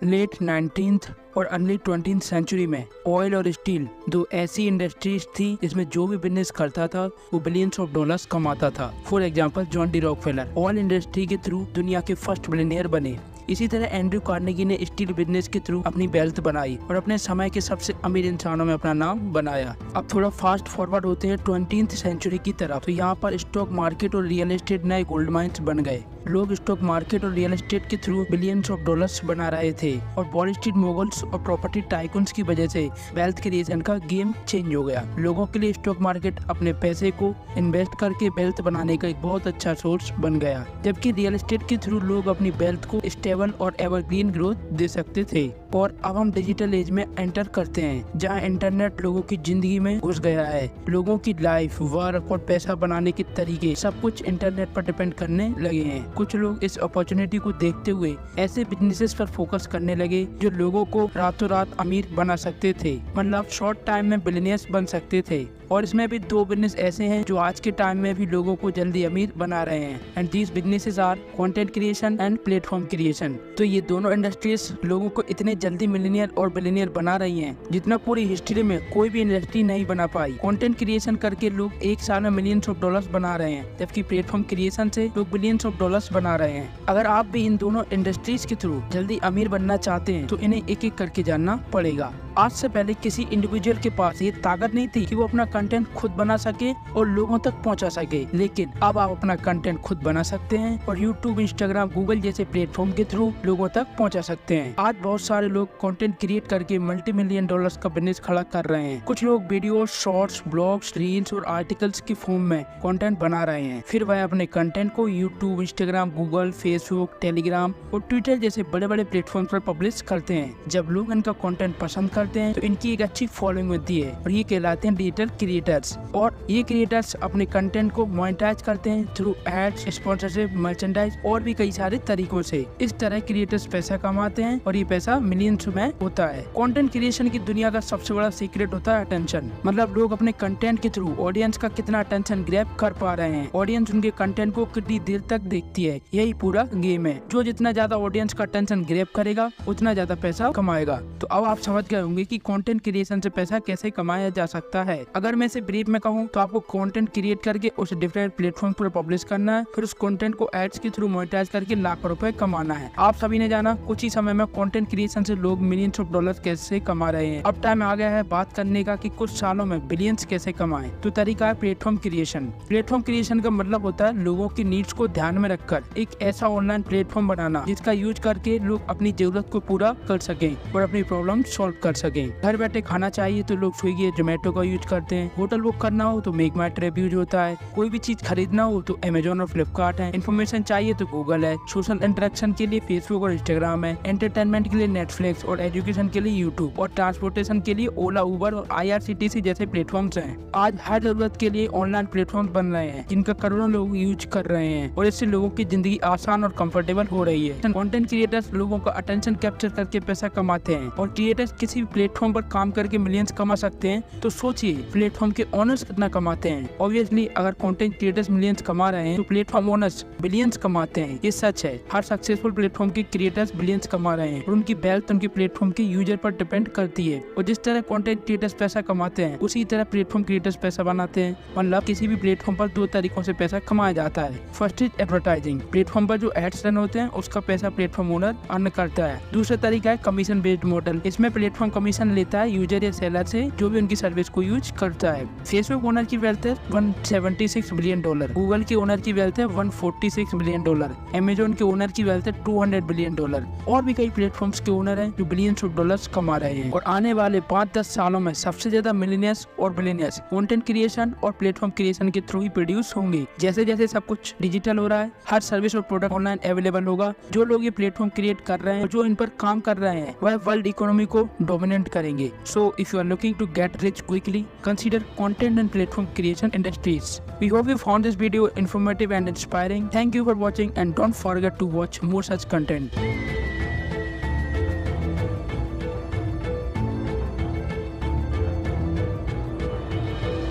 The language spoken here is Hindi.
लेट 19th और अर्ली 20th सेंचुरी में ऑयल और स्टील दो ऐसी इंडस्ट्रीज थी जिसमें जो भी बिजनेस करता था वो बिलियंस ऑफ डॉलर्स कमाता था। For example John D Rockefeller oil industry के थ्रू दुनिया के फर्स्ट बिलियनियर बने। इसी तरह एंड्रयू कार्नेगी ने स्टील बिजनेस के थ्रू अपनी वेल्थ बनाई और अपने समय के सबसे अमीर इंसानों में अपना नाम बनाया। अब थोड़ा फास्ट फॉरवर्ड होते हैं 20th सेंचुरी की तरफ, तो यहाँ पर स्टॉक मार्केट और रियल एस्टेट नए गोल्ड माइंस बन गए। लोग स्टॉक मार्केट और रियल एस्टेट के थ्रू बिलियंस ऑफ डॉलर्स बना रहे थे और वॉल स्ट्रीट मोगल्स और प्रॉपर्टी टाइकून्स की वजह से वेल्थ क्रिएशन का गेम चेंज हो गया। लोगों के लिए स्टॉक मार्केट अपने पैसे को इन्वेस्ट करके वेल्थ बनाने का एक बहुत अच्छा सोर्स बन गया, जबकि रियल एस्टेट के थ्रू लोग अपनी वेल्थ को स्टेबल और एवरग्रीन ग्रोथ दे सकते थे। और अब हम डिजिटल एज में एंटर करते हैं जहाँ इंटरनेट लोगों की जिंदगी में घुस गया है। लोगों की लाइफ, वर्क और पैसा बनाने के तरीके सब कुछ इंटरनेट पर डिपेंड करने लगे हैं। कुछ लोग इस अपॉर्चुनिटी को देखते हुए ऐसे बिजनेसेस पर फोकस करने लगे जो लोगों को रातों रात अमीर बना सकते थे, मतलब शॉर्ट टाइम में बिलियनियर्स बन सकते थे। और इसमें भी दो बिजनेस ऐसे हैं जो आज के टाइम में भी लोगों को जल्दी अमीर बना रहे हैं, and these businesses are content creation and platform creation. तो ये दोनों इंडस्ट्रीज लोगों को इतने जल्दी मिलियनियर और बिलियनियर बना रही हैं जितना पूरी हिस्ट्री में कोई भी इंडस्ट्री नहीं बना पाई। कंटेंट क्रिएशन करके लोग एक साल में मिलियंस ऑफ डॉलर्स बना रहे हैं, जबकि प्लेटफॉर्म क्रिएशन से लोग बिलियंस ऑफ डॉलर्स बना रहे हैं। अगर आप भी इन दोनों इंडस्ट्रीज के थ्रू जल्दी अमीर बनना चाहते हैं तो इन्हें एक एक करके जानना पड़ेगा। आज से पहले किसी इंडिविजुअल के पास ये ताकत नहीं थी कि वो अपना कंटेंट खुद बना सके और लोगों तक पहुंचा सके, लेकिन अब आप अपना कंटेंट खुद बना सकते हैं और यूट्यूब, इंस्टाग्राम, गूगल जैसे प्लेटफॉर्म के थ्रू लोगों तक पहुंचा सकते हैं। आज बहुत सारे लोग कंटेंट क्रिएट करके मल्टी-मिलियन डॉलर्स का बिजनेस खड़ा कर रहे हैं। कुछ लोग वीडियो, शॉर्ट्स, ब्लॉग्स, रील्स और आर्टिकल्स की फॉर्म में कंटेंट बना रहे हैं। फिर वह अपने कंटेंट को YouTube, Instagram, Google, Facebook, Telegram और ट्विटर जैसे बड़े बड़े प्लेटफॉर्म पर पब्लिश करते हैं। जब लोग इनका कंटेंट पसंद करते हैं तो इनकी एक अच्छी फॉलोइंग होती है और ये कहलाते हैं डिजिटल क्रिएटर्स। और ये क्रिएटर्स अपने कंटेंट को मोनेटाइज करते हैं थ्रू एड्स, स्पॉन्सरशिप, मर्चेंडाइज और भी कई सारे तरीकों से। इस तरह क्रिएटर्स पैसा कमाते हैं और ये पैसा मिलियंस में होता है। कंटेंट क्रिएशन की दुनिया का सबसे बड़ा सीक्रेट होता है अटेंशन, मतलब लोग अपने कंटेंट के थ्रू ऑडियंस का कितना अटेंशन ग्रैब कर पा रहे हैं, ऑडियंस उनके कंटेंट को कितनी देर तक देखती है, यही पूरा गेम है। जो जितना ज्यादा ऑडियंस का अटेंशन ग्रैब करेगा उतना ज्यादा पैसा कमाएगा। तो अब आप समझ गए होंगे कि कंटेंट क्रिएशन से पैसा कैसे कमाया जा सकता है। अगर मैं इसे ब्रीफ में कहूँ तो आपको कंटेंट क्रिएट करके उसे डिफरेंट प्लेटफॉर्म पर पब्लिश करना है, फिर उस कंटेंट को एड्स के थ्रू मोनेटाइज करके लाखों रुपए कमाना है। आप सभी ने जाना कुछ ही समय में कंटेंट क्रिएशन से लोग मिलियंस ऑफ डॉलर्स कैसे कमा रहे हैं। अब टाइम आ गया है बात करने का कि कुछ सालों में बिलियंस कैसे कमाएं। तो तरीका है प्लेटफॉर्म क्रिएशन। प्लेटफॉर्म क्रिएशन का मतलब होता है लोगों की नीड्स को ध्यान में रखकर एक ऐसा ऑनलाइन प्लेटफॉर्म बनाना जिसका यूज करके लोग अपनी जरूरत को पूरा कर सकें और अपनी प्रॉब्लम सॉल्व कर सकें। घर बैठे खाना चाहिए तो लोग स्विगी, जोमेटो का यूज करते हैं। होटल बुक करना हो तो मेक माई ट्रिप यूज होता है। कोई भी चीज खरीदना हो तो अमेजोन और फ्लिपकार्ट है। इन्फॉर्मेशन चाहिए तो गूगल है। सोशल इंटरेक्शन के लिए फेसबुक और इंस्टाग्राम है। एंटरटेनमेंट के लिए नेटफ्लिक्स और एजुकेशन के लिए यूट्यूब और ट्रांसपोर्टेशन के लिए ओला, उबर और IRCTC जैसे प्लेटफॉर्म्स हैं। आज हर जरूरत के लिए ऑनलाइन प्लेटफॉर्म बन रहे हैं जिनका करोड़ों लोग यूज कर रहे हैं और इससे लोगों की जिंदगी आसान और कंफर्टेबल हो रही है। कंटेंट क्रिएटर्स लोगों का अटेंशन कैप्चर करके पैसा कमाते हैं और क्रिएटर्स किसी भी प्लेटफॉर्म पर काम करके मिलियंस कमा सकते हैं। तो सोचिए प्लेटफॉर्म के ओनर्स कितना कमाते हैं। ऑब्वियसली अगर कंटेंट क्रिएटर्स मिलियंस कमा रहे हैं तो प्लेटफॉर्म ओनर्स बिलियंस कमाते हैं। ये सच है। हर सक्सेसफुल प्लेटफॉर्म के क्रिएटर्स बिलियंस कमा रहे हैं और उनकी वेल्थ उनके प्लेटफॉर्म के यूजर पर डिपेंड करती है। और जिस तरह कंटेंट क्रिएटर्स पैसा कमाते हैं उसी तरह प्लेटफॉर्म क्रिएटर्स पैसा बनाते हैं। मतलब किसी भी प्लेटफॉर्म पर दो तरीकों से पैसा कमाया जाता है। First is advertising. प्लेटफॉर्म पर जो एड्स रन होते हैं उसका पैसा प्लेटफॉर्म ओनर अर्न करता है। दूसरा तरीका है कमीशन बेस्ड मॉडल। इसमें प्लेटफॉर्म कमीशन लेता है यूजर या सेलर से जो भी उनकी सर्विस को यूज करता है। फेसबुक ओनर की वेल्थ है $176 बिलियन। गूगल के ओनर की वेल्थ है $146 बिलियन। अमेजोन के ओनर की वेल्थ है $200 बिलियन। और भी कई प्लेटफॉर्म्स के ओनर हैं जो बिलियंस ऑफ डॉलर्स कमा रहे हैं। और आने वाले 5-10 सालों में सबसे ज्यादा मिलियनियर्स और बिलियनियर्स कंटेंट क्रिएशन और प्लेटफॉर्म क्रिएशन के थ्रू ही प्रोड्यूस होंगे। जैसे जैसे सब कुछ डिजिटल हो रहा है, हर सर्विस और प्रोडक्ट ऑनलाइन अवेलेबल होगा। जो लोग ये प्लेटफॉर्म क्रिएट कर रहे हैं और जो इन पर काम कर रहे हैं वह वर्ल्ड इकोनॉमी को डोमिनेट करेंगे। So if you are looking to get rich quickly, consider content and platform creation industries. We hope you found this video informative and inspiring. Thank you for watching and don't forget to watch more such content.